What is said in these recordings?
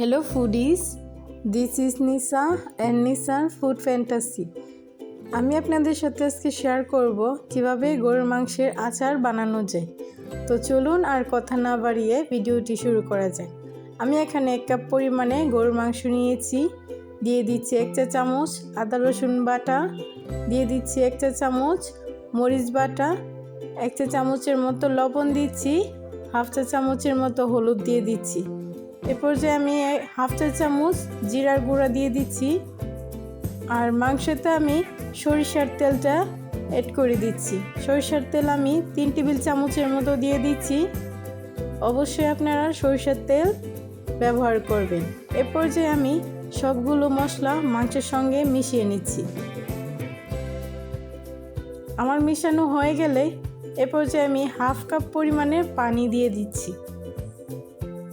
Hello foodies, this is Nisa and Nisa's Food Fantasy. আমি আপনাদের সাথে আজকে শেয়ার করব কিভাবে গরুর মাংসের আচার বানানো যায়। তো চলুন আর কথা না বাড়িয়ে ভিডিওটি শুরু করা যায়। আমি এখানে 1 কাপ পরিমাণে গরুর মাংস নিয়েছি। দিয়ে দিচ্ছি 1 চা চামচ আদা রসুন বাটা, দিয়ে দিচ্ছি 1 চা চামচ মরিচ বাটা, 1 চা চামচের মতো লবণ দিচ্ছি, হাফ চা চামচের মতো হলুদ দিয়ে দিচ্ছি। এরপর যে আমি হাফ চা চামচ জিরার গুঁড়া দিয়ে দিচ্ছি, আর মাংসতে আমি সরিষার তেলটা অ্যাড করে দিচ্ছি। সরিষার তেল আমি 3 টেবিল চামচের মতো দিয়ে দিচ্ছি। অবশ্যই আপনারা সরিষার তেল ব্যবহার করবেন। এরপর যে আমি সবগুলো মশলা মাংসের সঙ্গে মিশিয়ে নিচ্ছি। আমার মিশানো হয়ে গেলে এরপর যে আমি হাফ কাপ পরিমাণে পানি দিয়ে দিচ্ছি।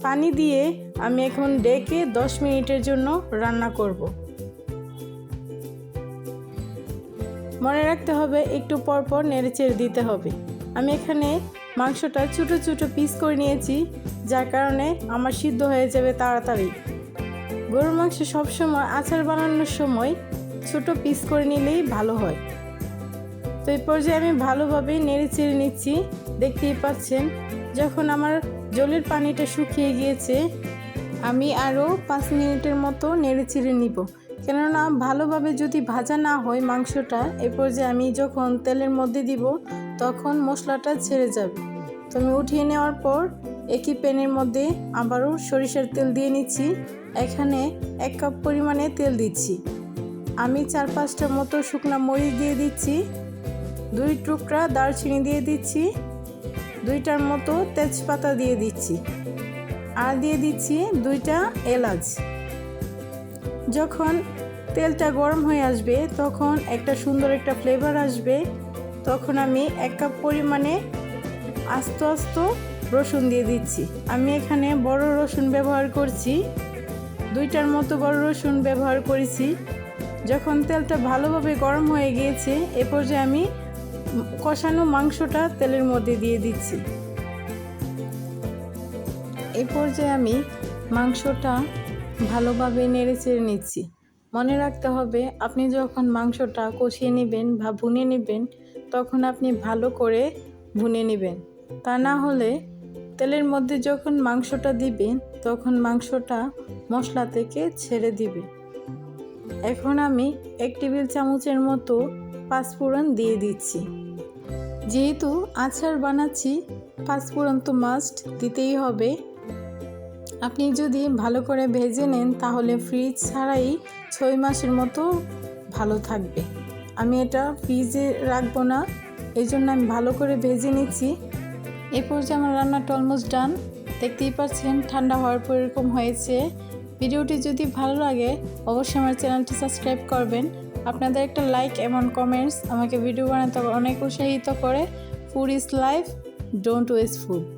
পানি দিয়ে আমি এখন ডেকে 10 মিনিটের জন্য রান্না করব। মনে রাখতে হবে একটু পরপর নেড়েচেড়ে দিতে হবে। আমি এখানে মাংসটা ছোটো ছোটো পিস করে নিয়েছি, যার কারণে আমার সিদ্ধ হয়ে যাবে তাড়াতাড়ি। গরুর মাংস সবসময় আচার বানানোর সময় ছোটো পিস করে নিলেই ভালো হয়। তো এই পর্যায়ে আমি ভালোভাবে নেড়েচেড়ে নিচ্ছি। দেখতেই পাচ্ছেন যখন আমার জলের পানিটা শুকিয়ে গিয়েছে, আমি আরও 5 মিনিটের মতো নেড়েচেড়ে নিব। কেননা ভালোভাবে যদি ভাজা না হয় মাংসটা, এরপর যে আমি যখন তেলের মধ্যে দিব তখন মশলাটা ছেড়ে যাবে। তো আমি উঠিয়ে নেওয়ার পর একই প্যানের মধ্যে আবারও সরিষার তেল দিয়ে নিচ্ছি। এখানে 1 কাপ পরিমাণে তেল দিচ্ছি। আমি 4-5টা মতো শুকনো মরিচ দিয়ে দিচ্ছি, 2 টুকরা দারচিনি দিয়ে দিচ্ছি, 2টার মতো তেজপাতা দিয়ে দিচ্ছি, আর দিয়ে দিচ্ছি 2টা এলাচ। যখন তেলটা গরম হয়ে আসবে তখন একটা সুন্দর একটা ফ্লেভার আসবে, তখন আমি 1 কাপ পরিমাণে আস্ত রসুন দিয়ে দিচ্ছি। আমি এখানে বড় রসুন ব্যবহার করছি, 2টার মতো বড় রসুন ব্যবহার করেছি। যখন তেলটা ভালোভাবে গরম হয়ে গিয়েছে, এ পর্যায়ে আমি কষানো মাংসটা তেলের মধ্যে দিয়ে দিচ্ছি। এই পর্যায়ে আমি মাংসটা ভালোভাবে নেড়েচেড়ে নিচ্ছি। মনে রাখতে হবে আপনি যখন মাংসটা কষিয়ে নেবেন বা ভুনে নেবেন তখন আপনি ভালো করে ভুনে নেবেন। তা না হলে তেলের মধ্যে যখন মাংসটা দিবেন তখন মাংসটা মশলা থেকে ছেড়ে দিবে। এখন আমি 1 টেবিল চামচের মতো পাঁচফোড়ন দিয়ে দিচ্ছি। যেহেতু আচার বানাচ্ছি, পাঁচফোড়ন তো মাস্ট দিতেই হবে। আপনি যদি ভালো করে ভেজে নেন তাহলে ফ্রিজ ছাড়াই 6 মাসের মতো ভালো থাকবে। আমি এটা ফ্রিজে রাখবো না, এই জন্য আমি ভালো করে ভেজে নিচ্ছি। এরপর যে আমার রান্নাটা অলমোস্ট ডান। দেখতেই পাচ্ছেন ঠান্ডা হওয়ার পর এরকম হয়েছে। ভিডিওটি যদি ভালো লাগে অবশ্যই আমার চ্যানেলটি সাবস্ক্রাইব করবেন। আপনাদের একটা লাইক এবং কমেন্টস আমাকে ভিডিও বানাতে অনেক উৎসাহিত করে। Food is life, don't waste food.